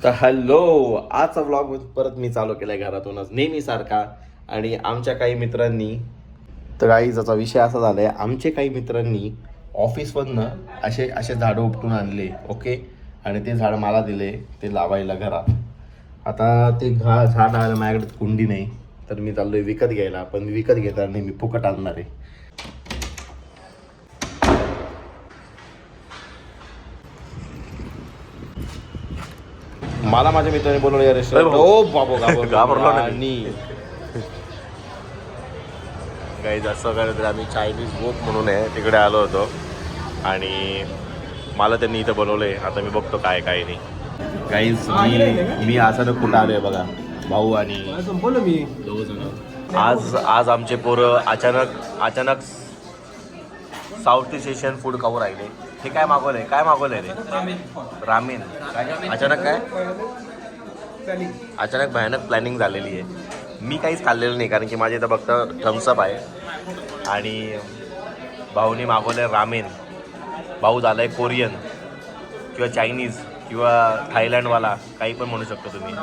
तर हॅलो, आजचा व्लॉग परत मी चालू केलाय घरातूनच नेहमीसारखा. आणि आमच्या काही मित्रांनी तर गाईचा विषय असा झालाय, आमचे काही मित्रांनी ऑफिसमधनं असे असे झाडं उपटून आणले. ओके. आणि ते झाड मला दिले ते लावायला घरात. आता ते झाड आलं, माझ्याकडे कुंडी नाही, तर मी चाललोय विकत घ्यायला. पण विकत घेताना नाही, मी फुकट आणणार आहे. मला माझ्या मित्राने बोलवलं या रेस्टॉरंट. ओ बाबो घाबरलो नाही गाईज. असं करत आम्ही चायनीज वोक म्हणून आहे तिकडे आलो होतो आणि मला त्यांनी इथं बोलवलंय. आता मी बघतो काय काय नाही. गाईज मी अचानक कुठं आलोय बघा. भाऊ आणि आज आमचे पोरं अचानक साऊथ ईस्ट एशियन फूड खाऊ राहिले. हे काय मागवलंय रे? रामेन. अचानक भयानक प्लॅनिंग झालेली आहे. मी काहीच खाल्लेलं नाही कारण की माझ्या इथं फक्त थम्सअप आहे. आणि भाऊनी मागवलं रामेन. भाऊ झालाय कोरियन किंवा चायनीज किंवा थायलंडवाला, काही पण म्हणू शकतो तुम्ही.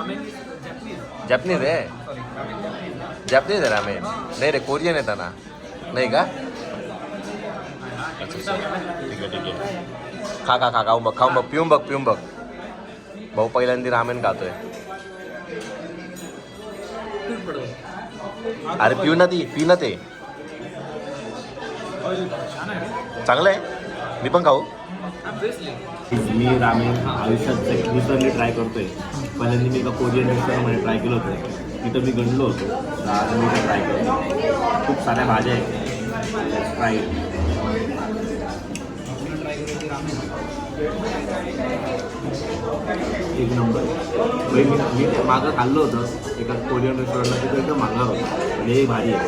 जॅपनीज आहे रामेन. नाही रे, कोरियन येतं ना. नाही का? ठीक आहे. खा खाऊन बघ पिऊन बघ. भाऊ पहिल्यांदा रामेन खातोय. अरे पी ना ते चांगलं आहे. मी पण खाऊ. मी रामेन आयुष्यात लिटरली ट्राय करतोय. पहिल्यांदा मी एका कोरियन रेस्टॉरंटमध्ये ट्राय केलं होतं. तिथं मी गणलो होतो. आज मी ट्राय करतो. खूप साऱ्या भाज्या आहेत. ट्राय एक नंबर. मी मागं खाल्लं होतं एका कोरियन रेस्टॉरंटला. तिथं एकदम महागा होता. हे भारी आहे.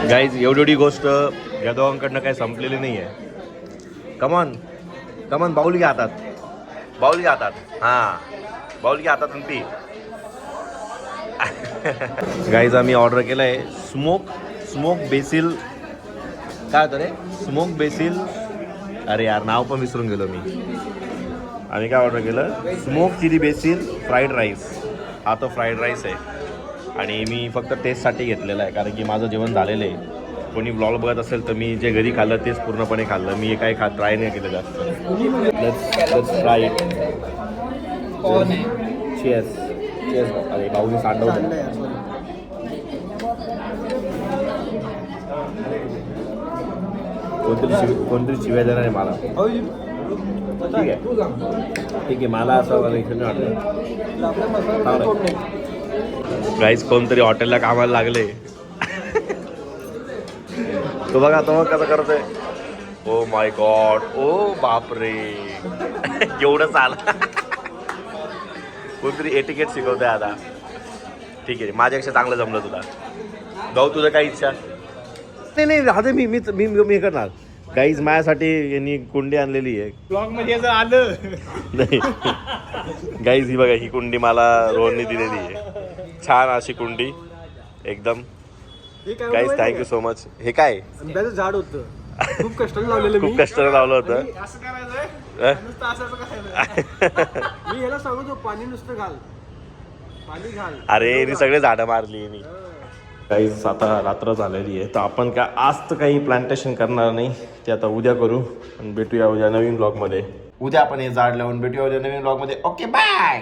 गाईज एवढी गोष्ट या दोघांकडनं काही संपलेली नाही आहे. कमॉन बाऊल घ्या हातात. हां, बाऊल घ्या हातात आणि पी. गाईज आम्ही ऑर्डर केलं आहे स्मोक बेसिल. काय होतं रे? Smoke BECIL. अरे यार, नाव पण विसरून गेलो मी. आम्ही काय ऑर्डर केलं? Smoke chilli basil fried rice. हा तो फ्राईड राईस आहे. आणि मी फक्त टेस्टसाठी घेतलेला आहे कारण की माझं जेवण झालेलं आहे. कोणी ब्लॉग बघत असेल तर मी जे घरी खाल्लं तेच पूर्णपणे खाल्लं. मी काही ट्राय नाही केलं जास्त. Let's try it. चीअर्स. अरे भाऊनी सांडवलं. कोणतरी शिव्या देणार आहे मला. ठीक आहे. मला असं वाटलं. गाईज कोणतरी हॉटेलला कामाला लागले. तो बघा कसं करतोय. Oh my God. ओ बापरे. एवढं चाल. कोणतरी एटिकेट शिकवतोय आता. ठीक आहे, माझ्यापेक्षा चांगलं जमलं तुला. गाऊ तुझं काही इच्छा नाही राहते. मी करणार. गाईज माझ्यासाठी यांनी कुंडी आणलेली आहे. ब्लॉग मध्ये जर आलं नाही गाईज, ही बघा, ही कुंडी मला रोहनने दिलेली आहे. छान अशी कुंडी एकदम. Guys thank you so much. हे काय? आंब्याचं झाड होतं. खूप कष्टाने लावलेलं. खूप कष्टाने लावलं होतं. असं करायचंय. मी याला सांगतो पाणी नुसतं घाल. अरे सगळे झाडं मारली मी. काही आता रात्र झालेली आहे तर आपण काय आज तर काही प्लांटेशन करणार नाही. ते आता उद्या करू. आणि भेटूया उद्या नवीन ब्लॉगमध्ये. उद्या आपण हे झाड लावून भेटूया उद्या नवीन ब्लॉगमध्ये. Okay bye.